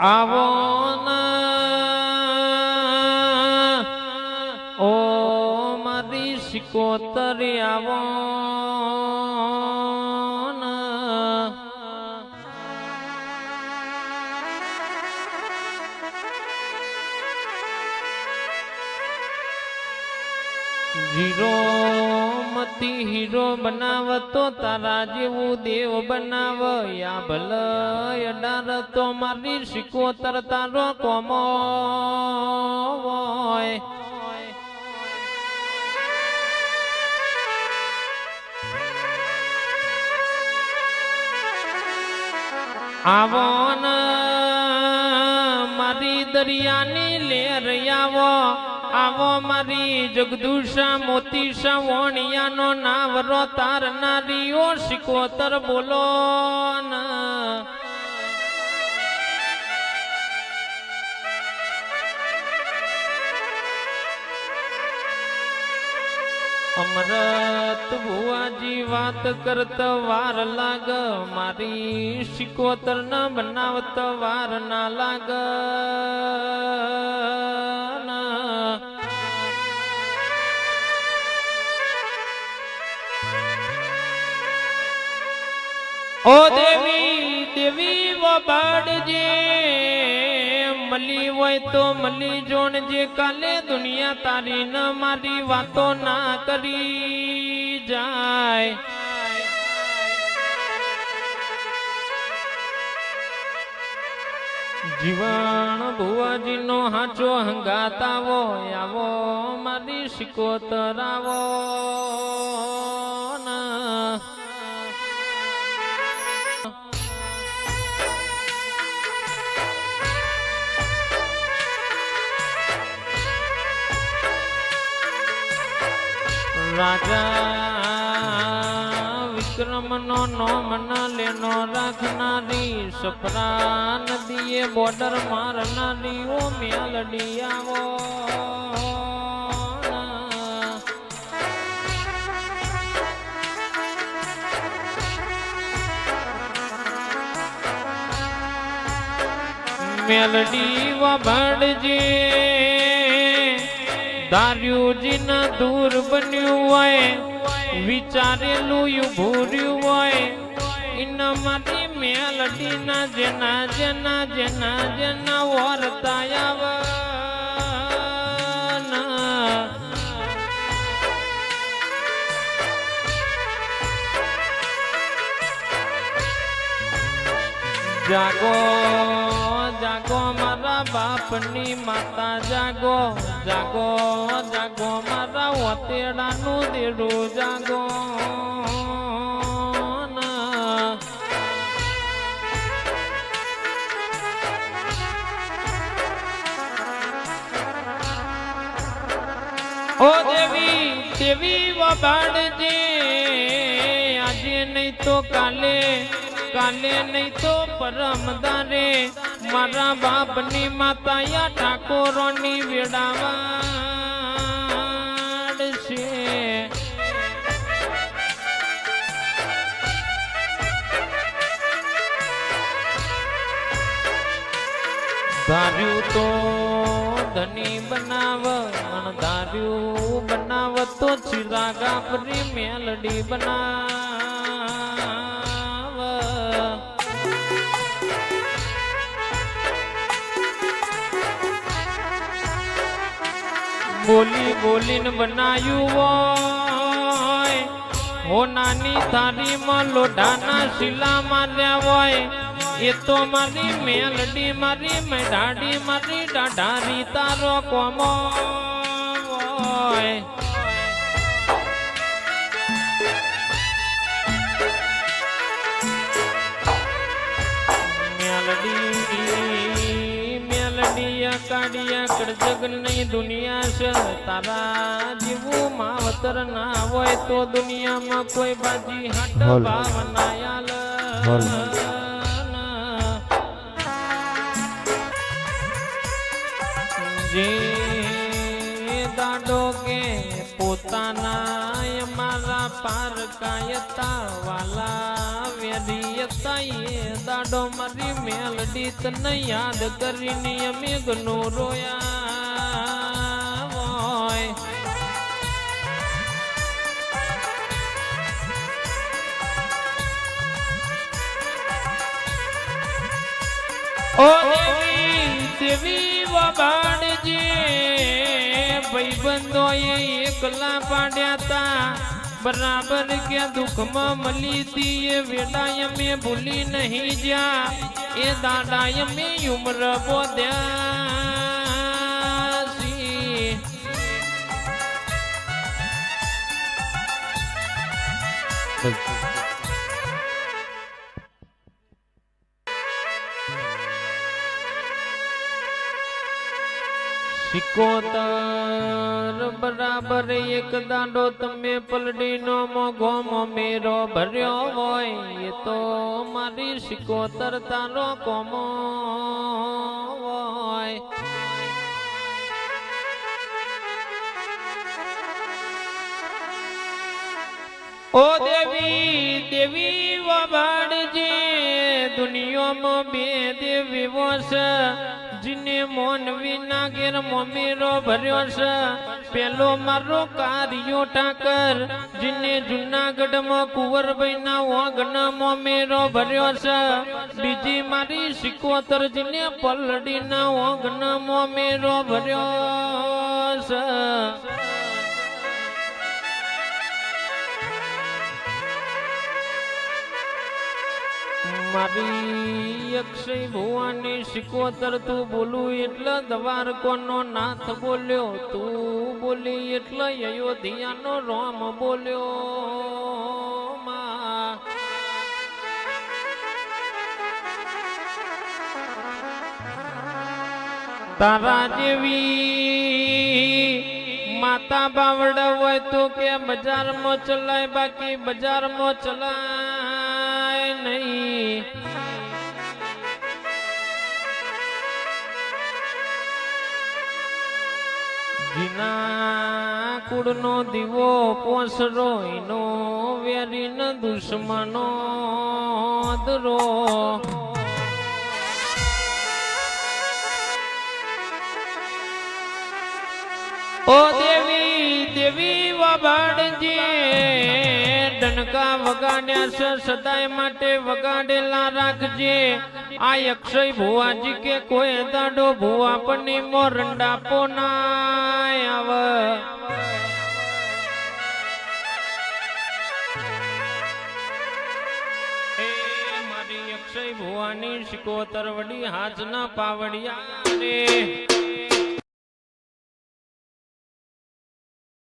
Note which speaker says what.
Speaker 1: આવો ઓ મારી સિકોતરી આવો જીરો મતી હીરો બનાવતો તારા જેવું દેવ બનાવ યા ભલ અડાર તો મારી સિકોતર તારો કોમો હોય આવો મારી દરિયાની લેર આવો આવો મારી જગદુષા મોતીશા વણિયાનો નાવરો તારનારીઓ સિકોતર બોલો ના અમરત ભુવાજી વાત કરતા વાર લાગ મારી સિકોતર ના બનાવત વાર ના લાગ ઓ દેવી દેવી વબાડજે મલી હોય તો મલી જોણજે કાલે દુનિયા તારી ન મારી વાતો ના કરી જાય જીવન ભુવાજી નો હાચો હંગાત આવો આવો મારી સિકોતર આવો રાજા વિક્રમ નો નોમન લેનો રાખનારી સપરા નદીએ બોર્ડર મારનારી ઓ મેલડી આવો મેલડી વભાડજે ધાર્યુજી ન દૂર બન્યું હોય વિચારેલું ભૂર્યું હોય એના મારી મેલડી ના જેના જેના જેના જેના વર્તા આવ જાગો જાગો મારા બાપની માતા જાગો જાગો જાગો મારા વતેડાનું દેડું જાગો ઓ દેવી દેવી વબાડજે આજે નહીં તો કાલે કાલે નહીં તો પરમદારે મારા બાપની માતા ઠાકોરોની વેડાવાડ છે ધાર્યું તો ધની બનાવ અણધાર્યું બનાવ તો ચિરાગા પરી મેલડી બનાવ બોલી બોલીને બનાયું હોય હો નાની થાળીમાં લોઢાના શીલા માર્યા હોય એ તો મારી મેલડી મારી મેઢાડી મારી ડાઢારી તારો કોમો હોય કાઢિયા કડજગ નહીં દુનિયા છે તારા જેવું માવતર ના હોય તો દુનિયામાં કોઈ બાજી હાટ ભાવ ના આલ જે દાડો કે પોત પોતાના મારા પાર કાયતા વાલા વેરિયતા એ દાડો મારી મેલડી તને યાદ કરીને અમે ઘણું રોયા હોય. ઓ દેવી વબાડજે ભાઈબંધો એકલા પાડ્યા તા બરાબર કે દુઃખમાં મળી તી એ વેડાય અમે ભૂલી નહીં જા એ દાડાય અમે ઉમર બોધ્યા સી. સિકોતર બરાબર એક દાંડો તમે પલડીનો મોઘો મેરો ભર્યો હોય એ તો મારી સિકોતર તારો કોમો હોય. ઓ દેવી દેવી વબાડજે દુનિયામાં બે દેવીઓ છે જીને મોન વિના ઘેર મોમેરો ભર્યો છે. પેલો મારો કાર્યો ઠાકર જીને જુનાગઢમાં કુંવરભાઈના વાગના મોમેરો ભર્યો છે. બીજી મારી સિકોતર જીને પલડીના વાગના મોમેરો ભર્યો છે. મારી અક્ષય ભુવાની સિકોતર તું બોલું એટલે દ્વારકોનો નાથ બોલ્યો, તું બોલી એટલે અયોધ્યાનો રામ બોલ્યો. માં તારા જેવી માતા બાવડ હોય તો કે બજારમાં ચલાય, બાકી બજારમાં ચલાય નહીં. જીના કુળનો દીવો પોસરો એનો વેરીન દુશ્મનો દરો. ઓ દેવી દેવી વબાડજે ડનકા વગાડ્યા છે સદાય માટે વગાડેલા રાખજે. આ અક્ષય ભુવાજી કે કોઈ દાડો ભુવા પની મોરંડા પોનાય આવે. મારી અક્ષય ભુવાની સિકોતર વડી હાજના પાવડિયા રે.